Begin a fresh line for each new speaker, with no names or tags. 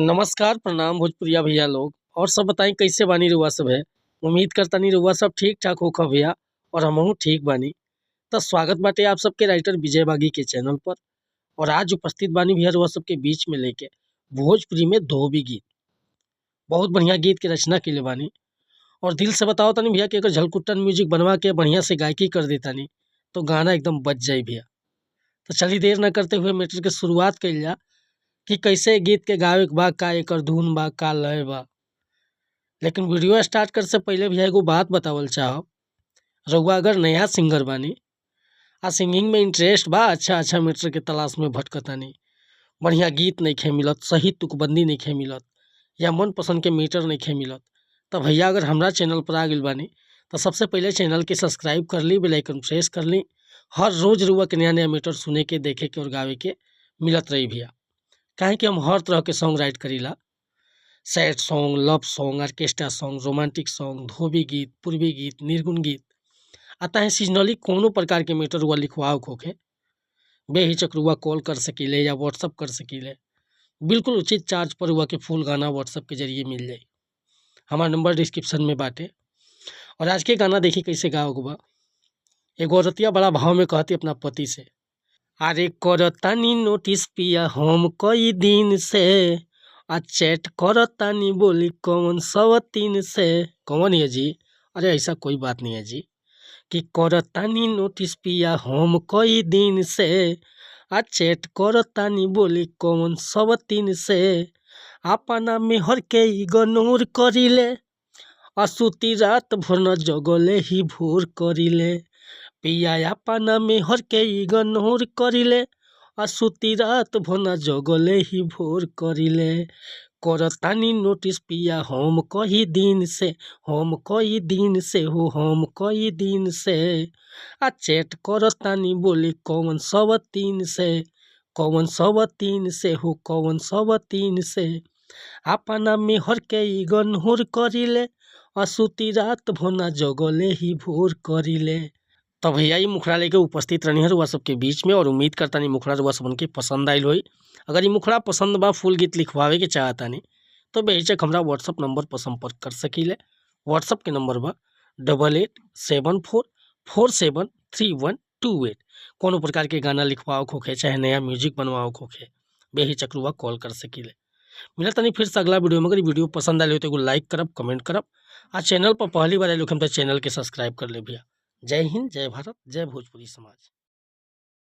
नमस्कार, प्रणाम भोजपुरिया भैया लोग। और सब बताई कैसे बानी रउआ सब है। उम्मीद करतानी रउआ सब ठीक ठाक होखा भैया। और हमहू ठीक बानी। तो स्वागत बाटे आप सबके राइटर विजय बागी के चैनल पर। और आज उपस्थित बानी भैया रउआ सबके बीच में लेके भोजपुरी में धोबी गीत। बहुत बढ़िया गीत के रचना के बानी। और दिल से बताओ तनी भैया कि अगर झलकुट्टन म्यूजिक बनवा के बढ़िया से गायकी कर देतानी तो गाना एकदम बच जाई भैया। तो चलिए देर न करते हुए मैटर के शुरुआत कइल जा कि कैसे गीत के गावे के बा, का एकर धुन बा, का लय बा। लेकिन वीडियो स्टार्ट करे से पहले भैया एगो बात बतावल चाहब। रउआ अगर नया सिंगर बानी आ सिंगिंग में इंटरेस्ट बा, अच्छा मैटर के तलाश में भटकतानी, बढ़िया गीत नइखे मिलत, सही तुकबंदी नइखे मिलत, या मन पसंद के मीटर नइखे मिलत, तो भैया अगर हमरा चैनल पर आ गइल बानी तो सबसे पहले चैनल के सब्सक्राइब कर ली, बेल आइकन प्रेस कर ली। हर रोज रउआ के नया नया मैटर सुने के, देखे के और गावे के मिलत रही भैया। काहे कि हम हर तरह के सॉन्ग राइट करीला। Sad song, love song, orchestra song, romantic song, धोबी गीत, पूर्वी गीत, निर्गुण गीत। आता है सीजनली कोनो प्रकार के मैटर हुआ लिखवाओ होखे, बेहिचक रुआ कॉल कर सकीले या व्हाट्सअप कर सकीले। बिल्कुल उचित चार्ज पर हुआ के फुल गाना व्हाट्सअप के जरिए मिल जाई। हमारा नंबर डिस्क्रिप्शन में बाटे। और आज के गाना देखी कैसे गाओ बा। एगो औरतिया बड़ा भाव में कहती अपना पति से, अरे करतानी नोटिस पिया हम कई दिन से, आ चैट करतानी बोली कौन सवतीन से। कौन है जी? अरे ऐसा कोई बात नहीं है जी। कि करतानी नोटिस पिया हम कई दिन से, आ चैट करतानी बोली कौन सवतीन से। अपना मेहर के इग्नोर करिले, असुती रात भर न जगले ही भोर करिले। पिया अपना मेहर के इग्नोर करिले, असुती रात भर न जगले ही भोर करिले। करतानी नोटिस पिया हम कई दिन से, हम कई दिन से हो, हम कई दिन से। आ चैट करतानी बोली कौन सवतीन से, कौन सवतीन से हो, कौन सवतीन से। अपना मेहर के इग्नोर करिले, असुती रात भर न जगले ही भोर करिले। तो भैया ये मुखड़ा लेके उपस्थित रहनी है रुआ सबके बीच में। और उम्मीद करता नहीं मुखड़ा रुआ सबन के पसंद आयल होई। अगर ये मुखड़ा पसंद बा, फुल गीत लिखवावे के चाहता नहीं, तो बेहिचक हमरा व्हाट्सअप नंबर पर संपर्क कर सकीले। व्हाट्सअप के नंबर बा 8874473128। कोनो प्रकार के गाना लिखवाओ होखे, चाहे नया म्यूजिक बनवाओ होखे, बेहिचक रुआ कॉल कर सकीले। मिला तनी फिर से अगला वीडियो में। अगर वीडियो पसंद आए तो एगो लाइक करब, कमेंट करब। आ चैनल पर पहली बार आए तो चैनल के सब्सक्राइब कर ले भैया। जय हिंद, जय भारत, जय भोजपुरी समाज।